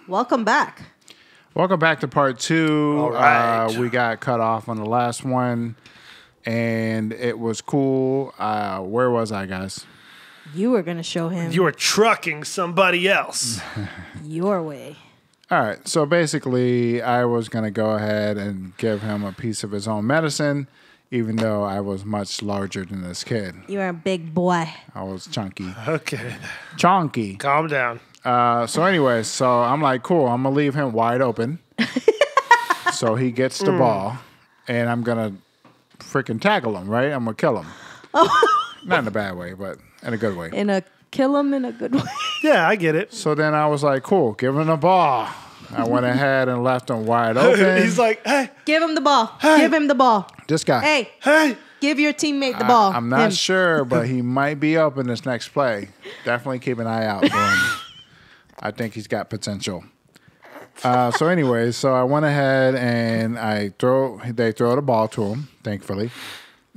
Welcome back. Welcome back to part 2. All right. We got cut off on the last one, and it was cool. Where was I, guys? You were going to show him You were trucking somebody else. your way. All right. So basically, I was going to go ahead and give him a piece of his own medicine, even though I was much larger than this kid. You're a big boy. I was chunky. Okay. Chonky. Calm down. So anyway, so I'm like, cool, I'm going to leave him wide open. So he gets the ball, and I'm going to freaking tackle him, right? I'm going to kill him. Not in a bad way, but in a good way. Kill him in a good way. Yeah, I get it. So then I was like, cool, give him the ball. I went ahead and left him wide open. He's like, hey, Give him the ball. Hey. Give him the ball. This guy. Hey, hey. give your teammate the ball. I'm not Him. sure, but he might be open this next play. Definitely keep an eye out for him. I think he's got potential. So anyway, so I went ahead and they throw the ball to him, thankfully.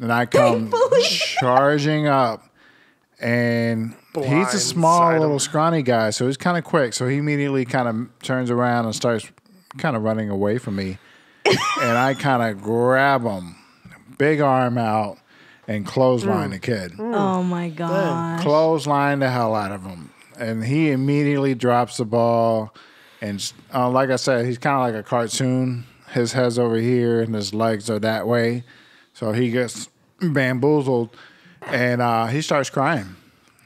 And I come charging up. And he's a small little scrawny guy, so he's kind of quick. So he immediately kind of turns around and starts kind of running away from me. And I kind of grab him, big arm out, and clothesline the kid. Oh, my God. Clothesline the hell out of him. And he immediately drops the ball. And like I said, he's kind of like a cartoon. His head's over here and his legs are that way. So he gets bamboozled. And he starts crying.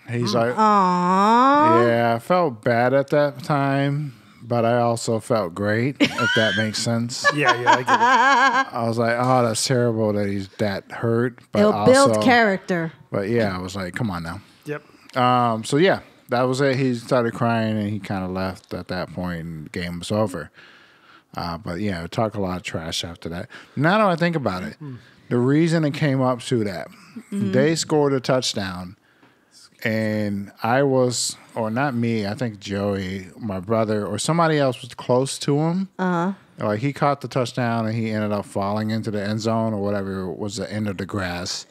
He's like, Aww. yeah, I felt bad at that time, but I also felt great, if that makes sense. Yeah, I get it. I was like, oh, that's terrible that he's that hurt. But It'll also, build character. But yeah, I was like, come on now. Yep. So yeah, that was it. He started crying and he kind of left at that point and the game was over. But yeah, we talk a lot of trash after that. Now that I think about it, the reason it came up to that, they scored a touchdown and I was, or not me, I think Joey, my brother, or somebody else was close to him. Like he caught the touchdown and he ended up falling into the end zone or whatever was the end of the grass.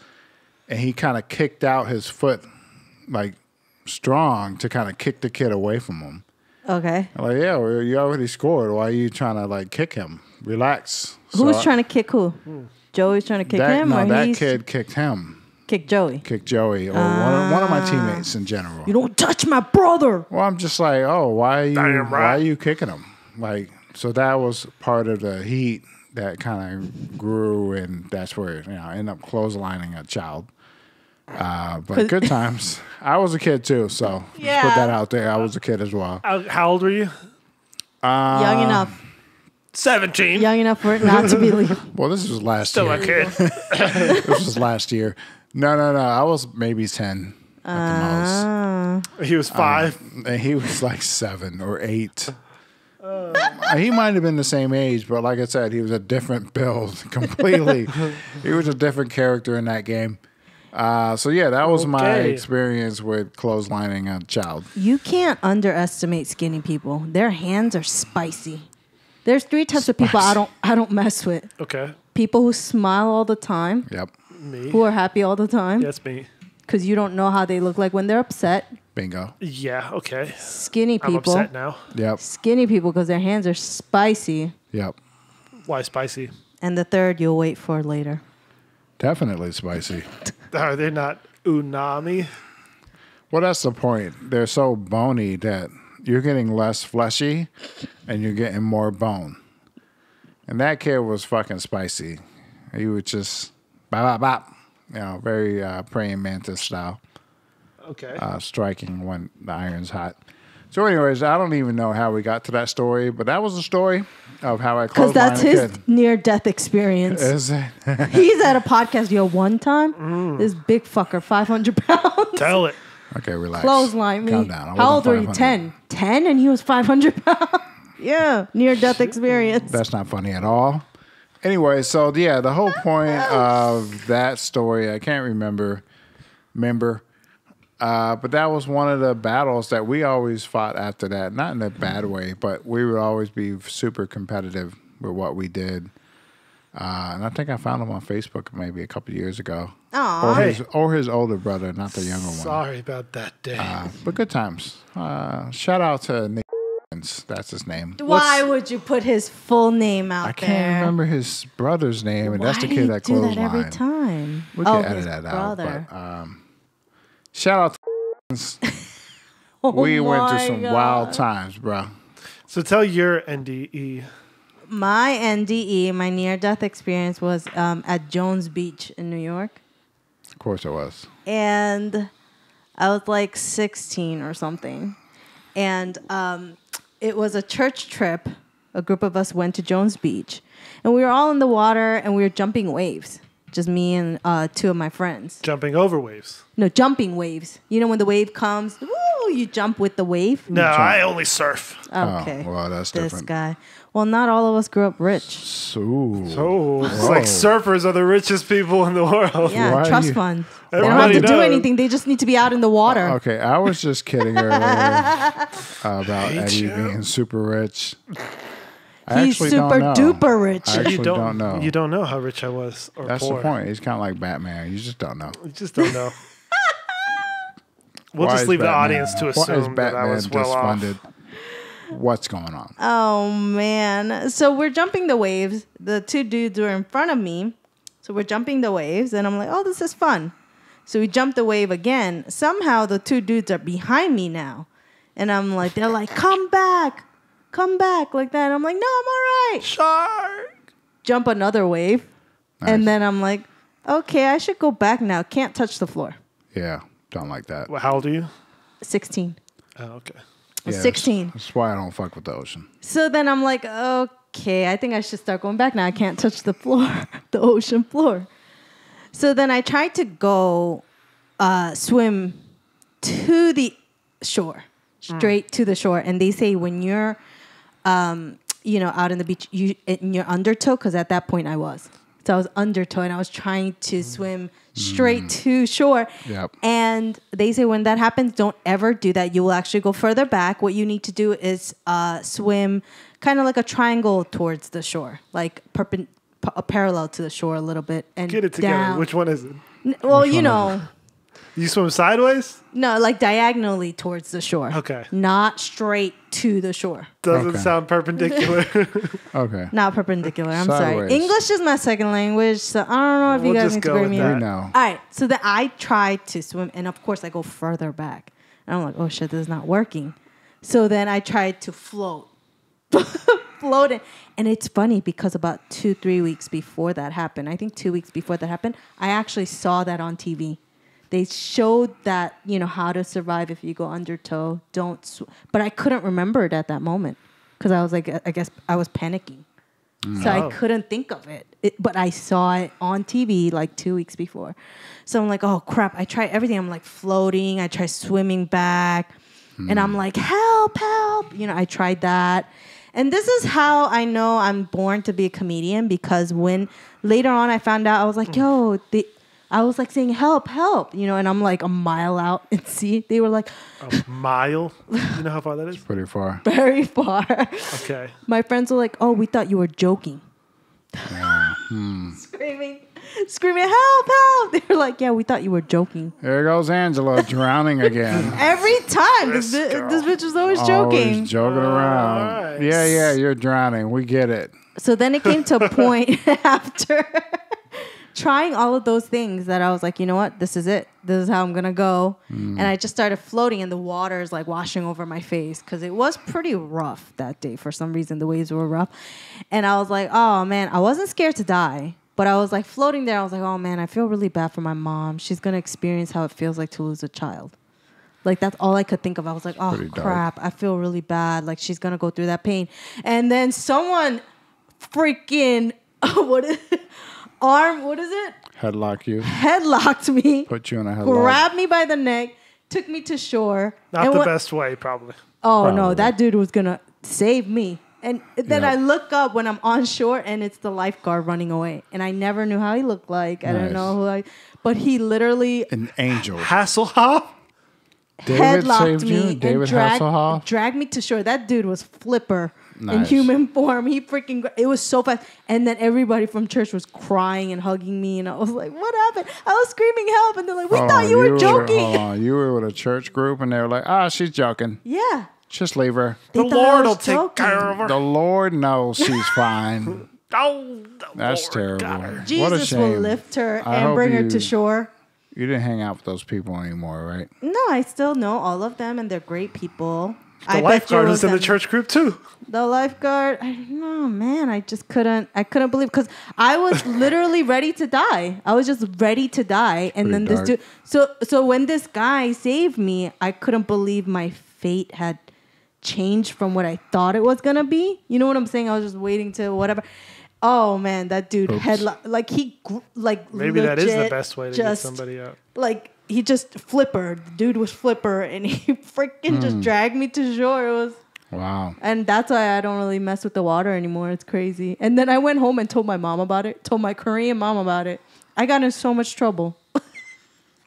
And he kind of kicked out his foot like strong to kind of kick the kid away from him. Okay. I'm like, yeah, well, you already scored. Why are you trying to like kick him? Relax. Who's trying to kick who? Joey's trying to kick him? No, or that he's kid kicked him. Kick Joey. Kicked Joey or one of my teammates in general. You don't touch my brother. Well, I'm just like, oh, why Damn are right. you kicking him? Like, so that was part of the heat that kind of grew, and that's where I ended up clotheslining a child. But good times. I was a kid too, so just put that out there. I was a kid as well. How old were you? Young enough. 17. Young enough for it not to be legal. Well, this was last Still year. a kid. This was last year. No. I was maybe 10 at the most. He was 5. And he was like 7 or 8. He might have been the same age, but like I said, he was a different build completely. He was a different character in that game. So yeah, that was my experience with clotheslining a child. You can't underestimate skinny people. Their hands are spicy. There's 3 types of people I don't mess with. Okay. People who smile all the time, Yep. Me. who are happy all the time, That's me. because you don't know how they look like when they're upset. Bingo. Yeah, okay. Skinny I'm people. upset now. Yep. Skinny people because their hands are spicy. Yep. Why spicy? And the third you'll wait for later. Definitely spicy. Are they not unami? Well, that's the point. They're so bony that you're getting less fleshy and you're getting more bone. And that kid was fucking spicy. He was just bop, bop, bop. Very praying mantis style. Okay. Striking when the iron's hot. So anyways, I don't even know how we got to that story, but that was the story of how I Because clotheslined that's a his kid. near-death experience. Is it? He's at a podcast one time. This big fucker, 500 pounds. Tell it. Okay, relax. Clothesline me. Calm down. I How old wasn't were you? 500. 10? 10 and he was 500 pounds? Yeah, near-death experience. That's not funny at all. Anyway, so yeah, the whole point of that story, I can't remember, but that was one of the battles that we always fought after that. Not in a bad way, but we would always be super competitive with what we did. And I think I found him on Facebook maybe a couple of years ago. Aw. Or his older brother, not the younger one. Sorry about that day. But good times. Shout out to Nick. That's his name. Why would you put his full name out I can't remember his brother's name, and that's the kid that do closed that every mine. time? We can his edit that out. brother. But shout out to Oh we went through my some God. wild times, bro. So tell your NDE. My NDE, my near-death experience was at Jones Beach in New York. Of course it was. And I was like 16 or something. And it was a church trip. A group of us went to Jones Beach. And we were all in the water and we were jumping waves. Just me and two of my friends. Jumping over waves. No, jumping waves. You know when the wave comes, woo, you jump with the wave? No, I only surf. Okay. Oh, well, that's this different. guy. Well, not all of us grew up rich. So, Oh, it's like surfers are the richest people in the world. Yeah, Why trust you- fund. They don't have Everybody to do knows. anything. They just need to be out in the water. okay, I was just kidding earlier about Eddie being super rich. I He's actually super don't know. duper rich. I actually You don't know. You don't know how rich I was or That's poor. the point. He's kind of like Batman. You just don't know. You just don't know. We'll Why just is leave the Batman- audience to why is assume that I Batman was well off. disfunded? What's going on? Oh, man. So we're jumping the waves. The two dudes were in front of me. So we're jumping the waves. And I'm like, oh, this is fun. So we jump the wave again. Somehow the two dudes are behind me now. And I'm like, they're like, come back, like that. And I'm like, no, I'm all right. Shark. Jump another wave. Nice. And then I'm like, okay, I should go back now. Can't touch the floor. Yeah, don't like that. Well, how old are you? 16. Oh, okay. I was Yeah, 16. That's why I don't fuck with the ocean. So then I'm like, okay, I think I should start going back now. I can't touch the floor, the ocean floor. So then I tried to go swim to the shore, straight to the shore. And they say when you're, out in the beach, in your undertow, because at that point I was. So I was undertow and I was trying to swim straight to shore. Yep. And they say when that happens, don't ever do that. You will actually go further back. What you need to do is swim kind of like a triangle towards the shore, like parallel to the shore a little bit. And Get it together. down. Which one is it? Well, Which you one know, You swim sideways? no, like diagonally towards the shore. Okay. Not straight to the shore. Doesn't Okay. sound perpendicular. Okay. Not perpendicular. I'm sorry. Sideways. English is my second language, so I don't know if you We'll guys just need to go grade with me that. up. We know. All right, so then I tried to swim, and of course I go further back. And I'm like, oh shit, this is not working. So then I tried to float. Float it. And it's funny because about 2-3 weeks before that happened, I think 2 weeks before that happened, I actually saw that on TV. They showed that, how to survive if you go undertow. But I couldn't remember it at that moment because I was like, I guess I was panicking. So I couldn't think of it. But I saw it on TV like 2 weeks before. So I'm like, oh, crap. I tried everything. I'm like floating. I tried swimming back. And I'm like, help, help. I tried that. And this is how I know I'm born to be a comedian because when later on I found out, I was like, I was like saying, help, help. And I'm like a mile out at sea. They were like, A mile? You know how far that is? Pretty far. very far. Okay. My friends were like, oh, we thought you were joking. Yeah. Screaming, help, help. They were like, yeah, we thought you were joking. There goes Angela drowning again. Every time. This girl. bitch was always joking. Always joking around. Alright. Yeah, you're drowning. We get it. So then it came to a point after trying all of those things that I was like, you know what? This is it. This is how I'm going to go. And I just started floating and the water is like washing over my face because it was pretty rough that day. For some reason, the waves were rough. And I was like, oh, man, I wasn't scared to die. But I was like floating there. I was like, oh, man, I feel really bad for my mom. She's going to experience how it feels like to lose a child. Like, that's all I could think of. I was like, oh, pretty dark. crap. I feel really bad. Like, she's going to go through that pain. And then someone freaking, what is it? Headlock you. Headlocked me. Put you in a headlock. Grabbed me by the neck. Took me to shore. Not and the went- best way, probably. Oh, Probably. no. That dude was going to save me. And then Yeah. I look up when I'm on shore and it's the lifeguard running away. And I never knew how he looked like. I don't Nice. know but he literally An angel. Hasselhoff? David headlocked saved me you? David and Hasselhoff? dragged me to shore. That dude was flipper. in human form. He freaking, it was so fast. And then everybody from church was crying and hugging me. And I was like, what happened? I was screaming help. And they're like, we thought you were joking. You were with a church group and they were like, she's joking. Yeah. Just leave her. The Lord will take care of her. The Lord knows she's fine. Oh, that's Lord terrible. Jesus will lift her and bring her to shore. You didn't hang out with those people anymore, right? No, I still know all of them, and they're great people. The lifeguard was in the church group too. The lifeguard, man, I just couldn't believe, because I was literally ready to die. I was just ready to die, and then this dude. So when this guy saved me, I couldn't believe my fate had changed from what I thought it was gonna be. You know what I'm saying? I was just waiting to whatever. Oh man, that dude maybe that is the best way to get somebody out. Like he just flippered. The dude was flipper, and he freaking just dragged me to shore. It was wow. And that's why I don't really mess with the water anymore. It's crazy. And then I went home and told my mom about it. Told my Korean mom about it. I got in so much trouble.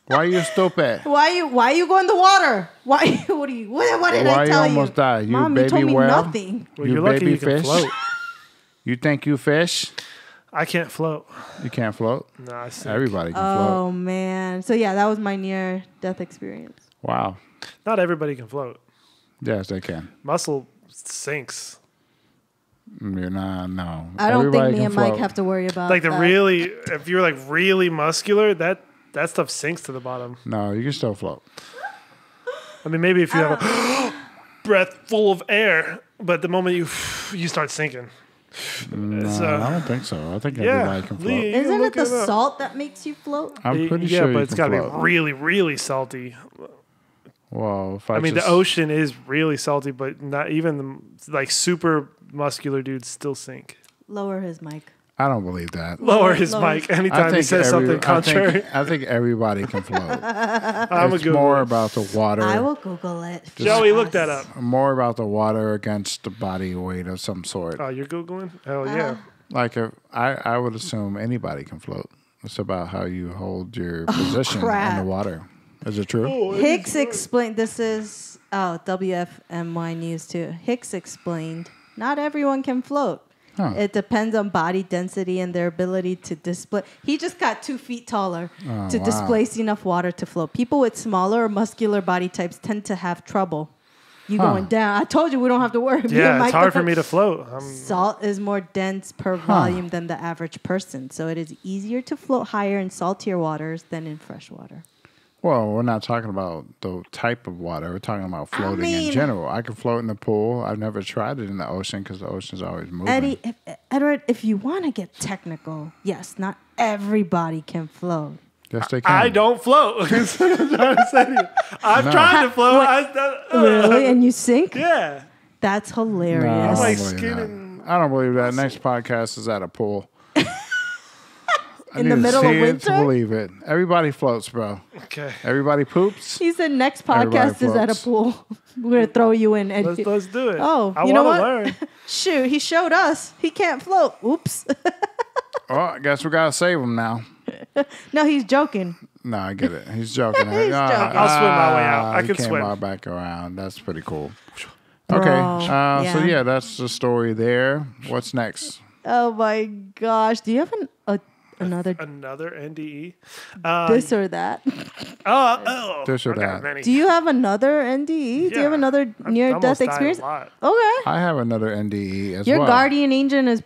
Why are you stupid? Why you go in the water? What did I tell you? Why you almost died? You Mom, baby you told me well? nothing. Well, you're lucky you can float. You think you fish? I can't float. You can't float? No, I see. Everybody can float. Oh man. So yeah, that was my near-death experience. Wow. Not everybody can float. Yes, they can. Muscle sinks. You're not, no. I don't Everybody think me can and float. Mike have to worry about Like that. if you're like really muscular, that stuff sinks to the bottom. No, you can still float. I mean, maybe if you have a breath full of air, but the moment you start sinking. No, I don't think so. I think everybody can float. Isn't it the salt that makes you float? I'm pretty sure but it's got to be really, really salty. Well, if I mean, the ocean is really salty, but not even like super muscular dudes still sink. Lower his mic. I don't believe that. Lower his mic anytime he says something contrary. I think everybody can float. I'm it's more about the water. I will Google it. Joey, look that up. More about the water against the body weight of some sort. Oh, you're Googling? Hell yeah. Like I would assume anybody can float. It's about how you hold your position in the water. Is it true? Hicks explained, this is WFMY News too. Hicks explained, not everyone can float. Huh. It depends on body density and their ability to display. He just got 2 feet taller to displace enough water to float. People with smaller or muscular body types tend to have trouble. Going down. I told you we don't have to worry. Yeah, it's hard for me to float. Salt is more dense per volume than the average person, so it is easier to float higher in saltier waters than in fresh water. Well, we're not talking about the type of water. We're talking about floating in general. I can float in the pool. I've never tried it in the ocean because the ocean's always moving. Edward, if you want to get technical, yes, not everybody can float. Yes, they can. I don't float. That's what I'm trying to say to you. I've tried to float. Really? And you sink? Yeah. That's hilarious. No, I'm like skidding. I don't believe that. Next podcast is at a pool. In the middle of winter? To believe it. Everybody floats, bro. Okay. Everybody poops. He said next podcast is at a pool. We're going to throw you in. And let's do it. Oh, I you know want what? to learn. Shoot, he showed us. He can't float. Oops. Oh, I guess we got to save him now. No, he's joking. No, I get it. He's joking. He's joking. I'll swim my way out. I can came swim. All back around. That's pretty cool. Bro, okay. So, yeah, that's the story there. What's next? Oh, my gosh. Do you have another NDE? This or that? This or that. Many. Do you have another NDE? Yeah. Do you have another near-death experience? Okay. I have another NDE as Your well. guardian angel is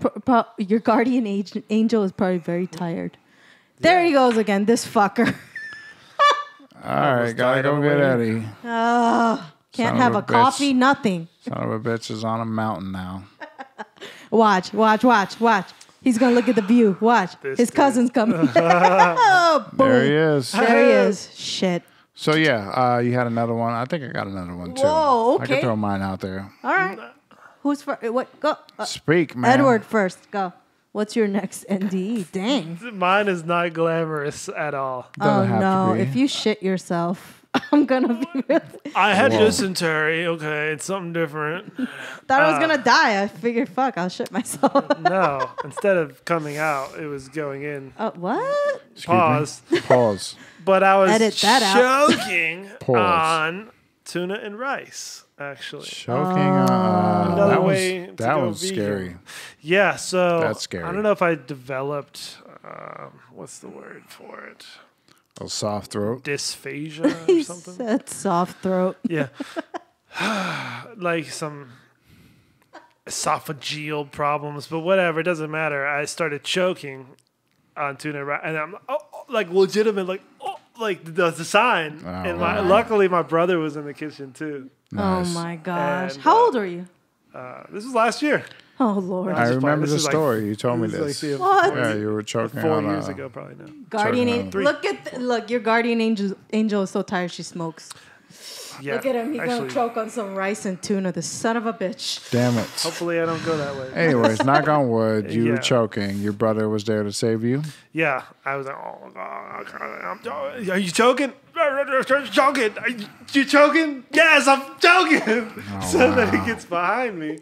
angel is probably very tired. There he goes again, this fucker. All right, gotta go get Eddie. Can't have a coffee, nothing. Son of a bitch is on a mountain now. Watch. He's going to look at the view. Watch. His cousin's coming. Oh, boom. There he is. There he is. Shit. So, yeah, you had another one. I think I got another one, too. Whoa, okay. I can throw mine out there. All right. Who's first? What? Go. Speak, man. Edward first. Go. What's your next NDE? Dang. Mine is not glamorous at all. Doesn't have no. to be. If you shit yourself, I'm going to be really... I had dysentery. Okay, it's something different. Thought I was going to die. I figured, fuck, I'll shit myself. No. Instead of coming out, it was going in. What? Excuse Pause. me? Pause. But I was Edit that out. choking on tuna and rice, actually. Choking. Another that way was to that go was vegan. scary. Yeah, so That's scary. I don't know if I developed what's the word for it? A soft throat. Dysphagia or He something. said soft throat. Yeah. Like some esophageal problems, but whatever, it doesn't matter. I started choking on tuna and rice, and I'm like legitimate, like the sign. Oh, And wow. luckily my brother was in the kitchen too. Nice. Oh my gosh. And, How old are you? This was last year. Oh Lord. I This is remember this the is like- story. You told me this is this. like What? Yeah, you were choking 4 on years ago, probably now. Guardian Choking on angel. Look, your guardian angel is so tired she smokes. Yeah, Look at him. He's gonna actually, choke on some rice and tuna. The son of a bitch. Damn it. hopefully I don't go that way. Anyways, knock on wood. You were Yeah. choking. Your brother was there to save you. Yeah, I was like, oh God, are you choking? Choking? Are you choking? Yes, I'm choking. So then he gets behind me.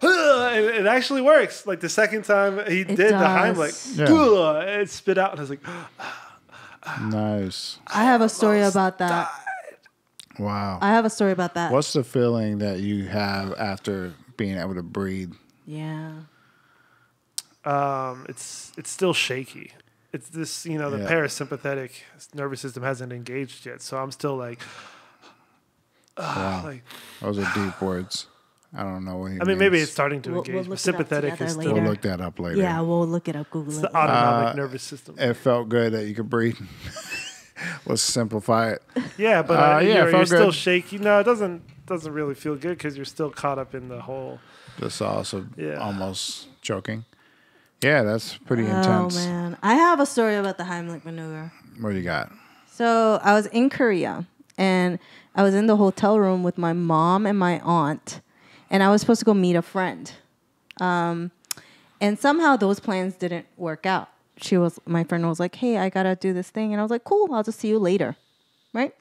And it actually works. Like the second time he did the does. Heimlich, it spit out, and I was like, Nice. I have a story about that. Wow. I have a story about that. What's the feeling that you have after being able to breathe? Yeah. it's still shaky. It's this, the Yeah. parasympathetic nervous system hasn't engaged yet, so I'm still like, Wow. like. Those are deep words. I don't know what he I mean, maybe means. it's starting to We'll engage. look But it up sympathetic together is still later. We'll look that up later. Yeah, we'll look it up. Google it's it. the autonomic nervous system. It felt good that you could breathe. Let's simplify it. Yeah, but yeah, it you're felt still good. shaky. No, it doesn't really feel good because you're still caught up in the whole. The sauce of Yeah. almost choking. Yeah, that's pretty Oh intense. man, I have a story about the Heimlich maneuver. What do you got? So I was in Korea and I was in the hotel room with my mom and my aunt, and I was supposed to go meet a friend. And somehow those plans didn't work out. My friend was like, hey, I gotta do this thing. And I was like, cool, I'll just see you later. Right?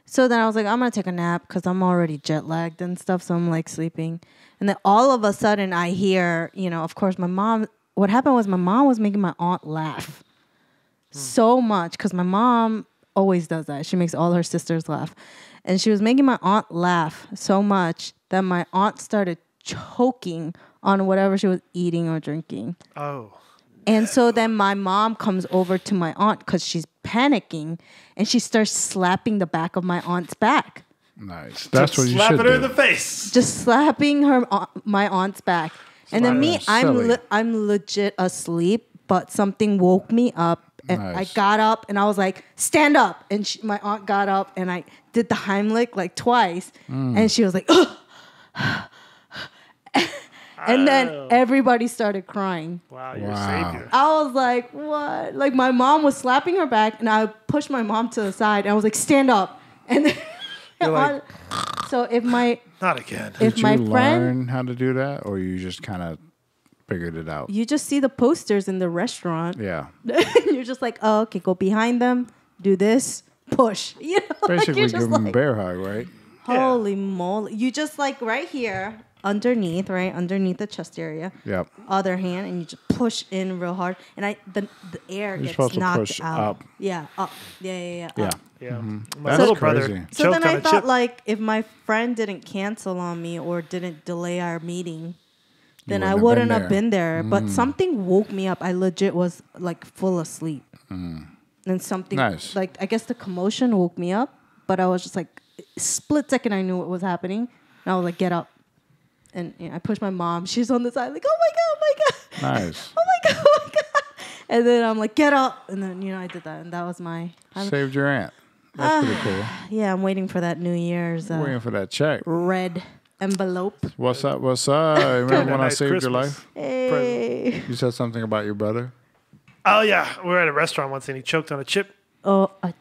So then I was like, I'm gonna take a nap because I'm already jet lagged and stuff. So I'm like sleeping. And then all of a sudden I hear, of course, what happened was my mom was making my aunt laugh so much because my mom always does that. She makes all her sisters laugh. And she was making my aunt laugh so much that my aunt started choking on whatever she was eating or drinking. Oh. And so then my mom comes over to my aunt because she's panicking and she starts slapping the back of my aunt's back. Nice. That's what you Slapping should her do. in the face. Just slapping my aunt's back. And then me, Silly. I'm legit asleep, but something woke me up. And Nice. I got up and I was like, stand up. And my aunt got up and I did the Heimlich like twice. And she was like, ugh. And then everybody started crying. Wow, you're Wow. a savior. I was like, what? Like my mom was slapping her back and I pushed my mom to the side and I was like, stand up. And then You're like- so if my Not again. if Did my you friend learn how to do that, or you just kind of figured it out? you just see the posters in the restaurant. Yeah. You're just like, oh, okay, go behind them, do this, push. You know, like, Basically, you're give just them a like, bear hug, right? holy moly. You just like right here, underneath the chest area, Yep. other hand, and you just push in real hard. And the air You're gets supposed to knocked push out. up. Yeah, up. Yeah. Yeah. Up. Yeah. My That's little crazy. brother So choked then on I a thought, chip. like, if my friend didn't cancel on me or didn't delay our meeting, then I wouldn't wouldn't have have been been there. But something woke me up. I legit was like full asleep. And something, Nice. like, I guess the commotion woke me up, but I was just like, split second, I knew what was happening. And I was like, get up. And I pushed my mom. She's on the side, like, oh my God. Nice. Oh my God. And then I'm like, get up. And then, I did that. And that was Saved your aunt. That's pretty cool. yeah, I'm waiting for that New Year's Waiting for that check. red envelope. What's up? What's up? Remember when I Nice saved your Christmas. life? Hey. You said something about your brother. Oh yeah, we were at a restaurant once and he choked on a chip. Oh, oh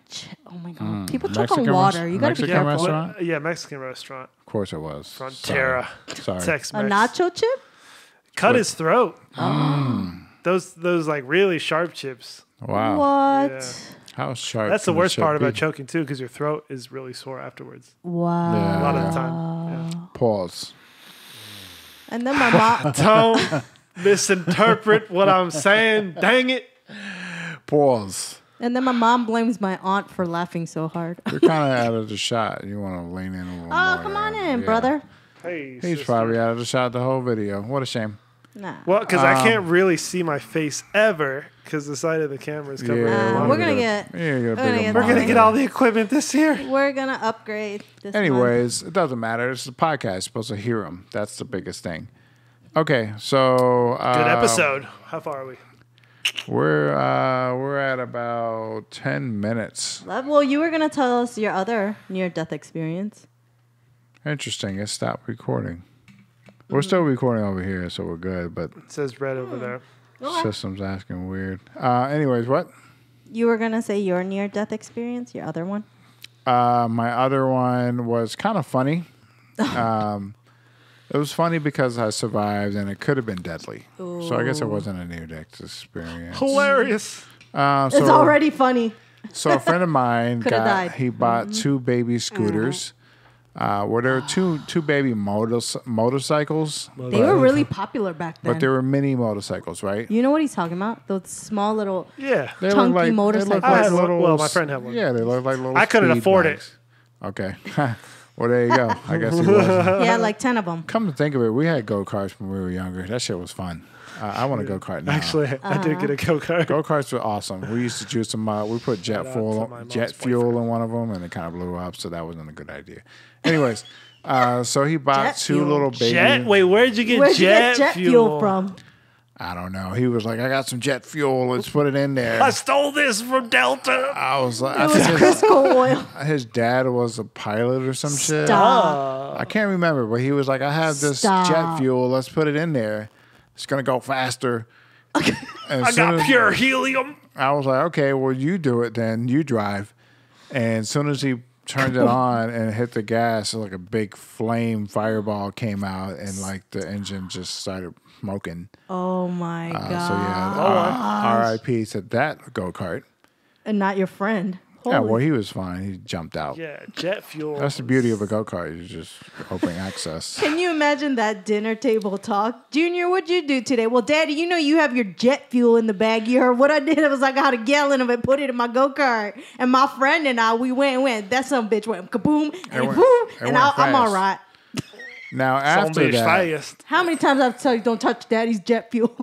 my God. People choke Mexican on water. You got to be Mexican careful. restaurant? Yeah, Mexican restaurant. Of course it was. Frontera. Sorry. Tex A Mex. nacho chip? Cut his throat. Those like really sharp chips. Wow. What? Yeah. How sharp. That's the can worst chip part about be? choking too, because your throat is really sore afterwards. Wow. Yeah. A lot of the time. Yeah. Pause. And then my mom. Don't misinterpret what I'm saying. Dang it. Pause. And then my mom blames my aunt for laughing so hard. You're kind of out of the shot. You want to lean in a little more. Oh, come on in, brother. Hey, He's sister. probably out of the shot the whole video. What a shame. Nah. Well, because I can't really see my face ever because the side of the camera is covering. Yeah, we're gonna get. We're gonna We're gonna get all the equipment this year. We're gonna upgrade. This Anyways, it doesn't matter. It's a podcast. You're supposed to hear them. That's the biggest thing. Okay, so Good episode. How far are we? We're at about 10 minutes. month. Well, you were gonna tell us your other near-death experience. Interesting. It stopped recording. We're still recording over here, so we're good. But It says red over there. system's asking weird. Anyways, what? You were gonna say your near-death experience, your other one. My other one was kind of funny. It was funny because I survived, and it could have been deadly. Ooh. So I guess it wasn't a near-death experience. Hilarious. It's already funny. So a friend of mine Coulda died. he bought 2 baby scooters. Where there were two baby motorcycles, They were really popular back then. but they were mini motorcycles, right? You know what he's talking about? Those small little. Yeah. They Chunky They motorcycles. I had like one. little, Well, my friend had one. Yeah, they look like little. I couldn't speed afford bikes. Okay. Well, there you go. I guess he was. Yeah, like 10 of them. Come to think of it, we had go-karts when we were younger. That shit was fun. I want a go-kart now. Actually, I did get a go-kart. Go-karts were awesome. We used to juice them up. We put Shout out to my mom's jet fuel in one of them, and it kind of blew up, so that wasn't a good idea. Anyways, so he bought Jet 2 fuel. little baby. Jet? Wait, where'd you get Where'd you jet, get jet fuel from? I don't know. He was like, I got some jet fuel. Let's put it in there. I stole this from Delta. I was like, It was Crisco oil. his dad was a pilot or some shit. Stop. I can't remember, but he was like, I have this Stop. jet fuel. Let's put it in there. It's going to go faster. And I as soon got as- pure helium. I was like, okay, well, you do it then. You drive. And as soon as he turned it on and hit the gas, like a big flame fireball came out, and like the engine just started smoking. Oh my God. So yeah, R.I.P. to that go-kart. And not your friend. Yeah, Holy well, he was fine. He jumped out. Yeah, jet fuel. That's the beauty of a go-kart. You just open access. Can you imagine that dinner table talk? Junior, what'd you do today? Well, Daddy, you know you have your jet fuel in the bag. You heard what I did? I was like, I got a gallon of it, put it in my go-kart. And my friend and I, we went. That some bitch went kaboom and went- boom. it And went I'm all fast. right. Now, after Zombie that, fast. How many times I've told you don't touch Daddy's jet fuel?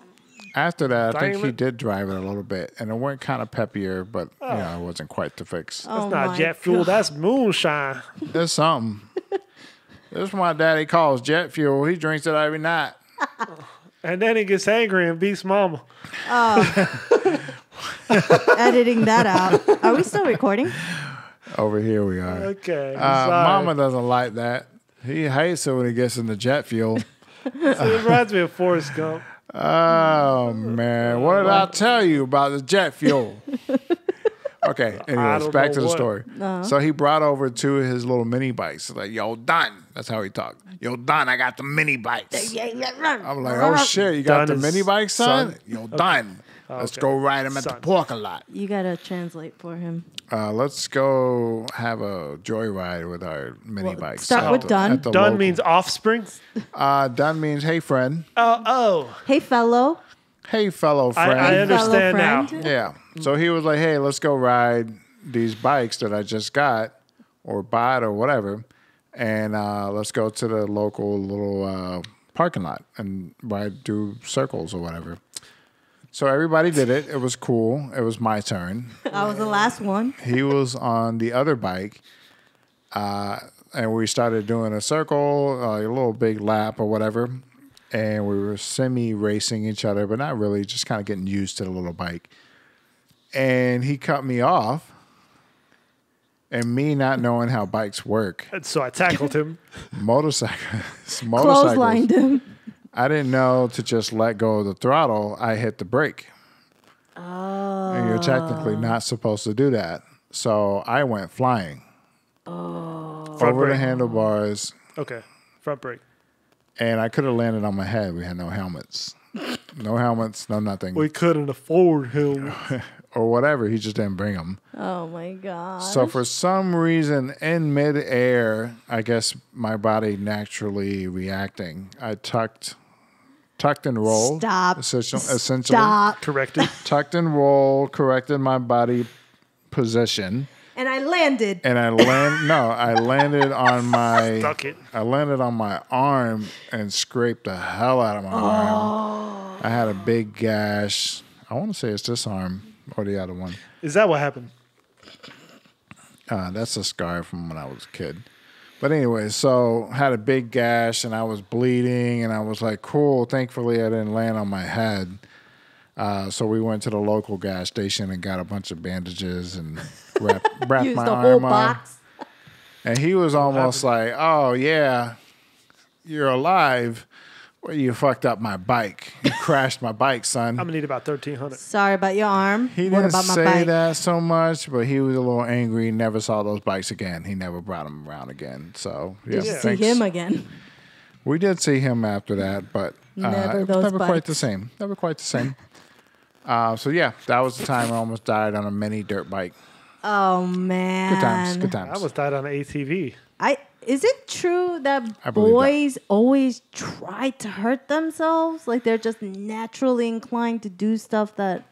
I think Damn he it. did drive it a little bit, and it went kind of peppier, but you know, it wasn't quite the fix. Oh That's not my jet fuel. That's moonshine. There's something. This is my daddy calls jet fuel. He drinks it every night. And then he gets angry and beats mama. Editing that out. Are we still recording? Over here we are. Okay. sorry. Mama doesn't like that. He hates it when he gets in the jet fuel. It reminds me of Forrest Gump. Oh man, what did I tell you about the jet fuel? Okay, anyways, don't back know to the what. story. So he brought over 2 of his little mini bikes. Like, yo, Don. That's how he talked. Yo, Don, I got the mini bikes. I'm like, oh shit, you got Don the is mini bikes, son? son? Yo, Don. Let's okay. go ride them at the Son. parking lot. You gotta translate for him. Let's go have a joyride with our mini bikes. start at with the- Don. at the Dun local- means offspring. Don means hey friend. Oh. Hey, fellow. Hey fellow friend. I understand fellow now. friend. Yeah. So he was like, hey, let's go ride these bikes that I just got or bought or whatever. And let's go to the local little parking lot and do circles or whatever. So everybody did it. It was cool. It was my turn. I was the last one. He was on the other bike. And we started doing a circle, a little big lap or whatever. And we were semi-racing each other, but not really, just kind of getting used to the little bike. And he cut me off. And me not knowing how bikes work, And so I tackled him. motorcycles, Clotheslined him. I didn't know to just let go of the throttle. I hit the brake. Oh. And you're technically not supposed to do that. So I went flying over the brake. handlebars, Okay. Front brake. and I could have landed on my head. We had no helmets. No helmets, no nothing. We couldn't afford him. Or whatever. He just didn't bring them. Oh my God. So for some reason, in midair, I guess my body naturally reacting, I tucked and rolled. Stop. Essentially. Stop. Corrected. Tucked and rolled, corrected my body position. And I landed. And I landed on my Stuck it. I landed on my arm and scraped the hell out of my arm. I had a big gash. I want to say it's this arm or the other one. Is that what happened? That's a scar from when I was a kid. But anyway, so had a big gash and I was bleeding and I was like, cool. Thankfully, I didn't land on my head. So we went to the local gas station and got a bunch of bandages and wrapped Used my the arm whole up. box. And he was almost like, oh, yeah, you're alive. Well, you fucked up my bike. You crashed my bike, son. I'm going to need about $1,300. Sorry about your arm. He what didn't about my say bike? that so much, but he was a little angry. He never saw those bikes again. He never brought them around again. So, yeah, Did you see thanks. him again? We did see him after that, but Never it was those never quite the bikes. same. Never quite the same. So, yeah, that was the time I almost died on a mini dirt bike. Oh man. Good times. Good I times. almost died on an ATV. Is it true that I believe that. boys always try to hurt themselves? Like they're just naturally inclined to do stuff that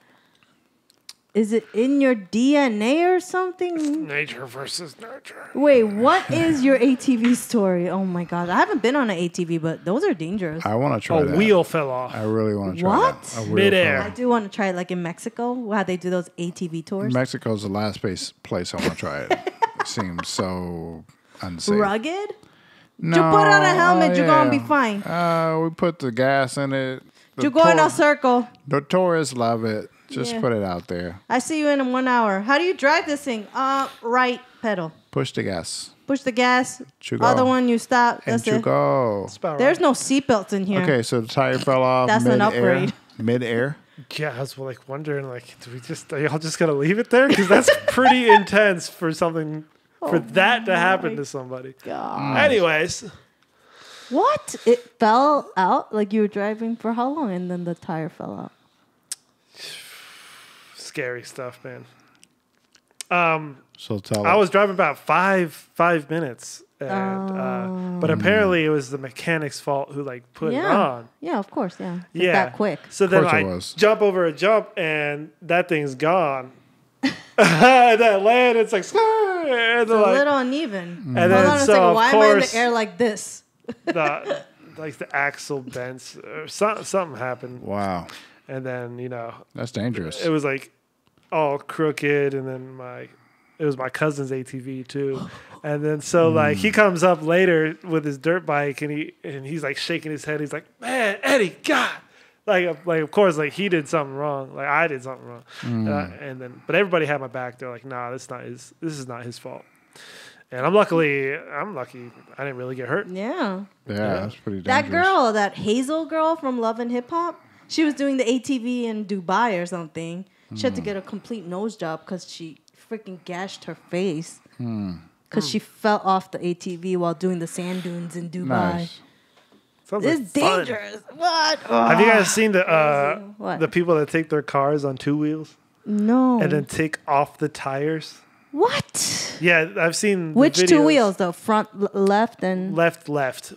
is it in your DNA or something? Nature versus nurture. Wait, what is your ATV story? Oh my god. I haven't been on an ATV, but those are dangerous. I want to try A that. wheel fell off. I really want to try What? that. A wheel Midair. fell I do want to try it like in Mexico, how they do those ATV tours. Mexico's the last place I want to try it. It seems so unsafe. Rugged? No, You put on a helmet, you're gonna be yeah. fine. We put the gas in it. You go in a circle. The tourists love it. Just Yeah. put it out there. I see you in 1 hour. How do you drive this thing? Right pedal. Push the gas. Push the gas. You go. Other one, you stop. And That's you it. go. It's about There's right. no seatbelts in here. Okay, so the tire fell off That's an mid-air. upgrade. Mid-air. Yeah, I was like wondering, like, are y'all just gonna leave it there? Because that's pretty intense for something for that to happen to somebody. God. Anyways, What? It fell out? Like you were driving for how long and then the tire fell out? scary stuff, man. So tell I us. was driving about five minutes, and but apparently it was the mechanic's fault who like put it on. Yeah, of course. Yeah. It's Yeah, that quick. So then course it I was. jump over a jump, and that thing's gone. That land, it's like, It's a little uneven. and Hold then on a so second. of Why am I in the course air like this? the like the axle bends, or something happened, Wow. and then That's dangerous. it was like all crooked, and then it was my cousin's ATV too, and then so like he comes up later with his dirt bike, and he's like shaking his head. He's like, "Man, Eddie, God." Like of course, like he did something wrong. Like I did something wrong, but everybody had my back. They're like, "Nah, this is not his fault." And I'm lucky. I didn't really get hurt. Yeah. yeah, that's pretty dangerous. That girl, that Hazel girl from Love and Hip Hop, she was doing the ATV in Dubai or something. She had to get a complete nose job because she freaking gashed her face. Because she fell off the ATV while doing the sand dunes in Dubai. Nice. Sounds It's like fun. dangerous. What? Have you guys seen the What? people that take their cars on two wheels No. and then take off the tires? What? Yeah, I've seen the Which two videos. wheels though? Front, left, and Left,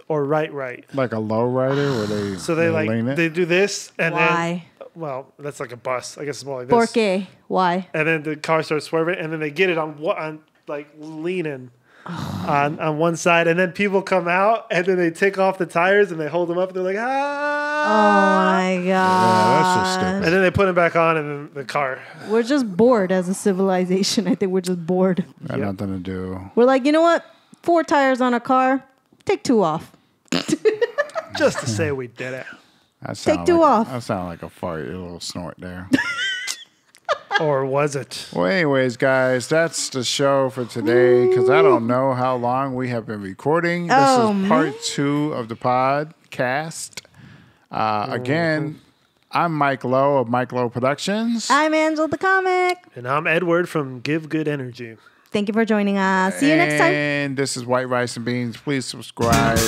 or right. Like a low rider where they So they lean it. they do this and why? then that's like a bus. I guess it's more like this. Porque? Why? And then the car starts swerving, and then they get it on like leaning on one side, and then people come out, and then they take off the tires and they hold them up, and they're like, Oh ah. my god! Yeah, that's just stupid. And then they put them back on, and then the car. We're just bored as a civilization. I think we're just bored. Got nothing to do. We're like, you know what? 4 tires on a car. Take 2 off. Just to say we did it. That Take sound 2 like, off. That sounded like a fart, a little snort there. Or was it? Well, anyways, guys, that's the show for today because I don't know how long we have been recording. This is part 2 of the podcast. Again, I'm MikeLow of MikeLow Productions. I'm AngelaTheComic. And I'm Edward from Give Good Energy. Thank you for joining us. See you next time. And this is White Rice and Beans. Please subscribe.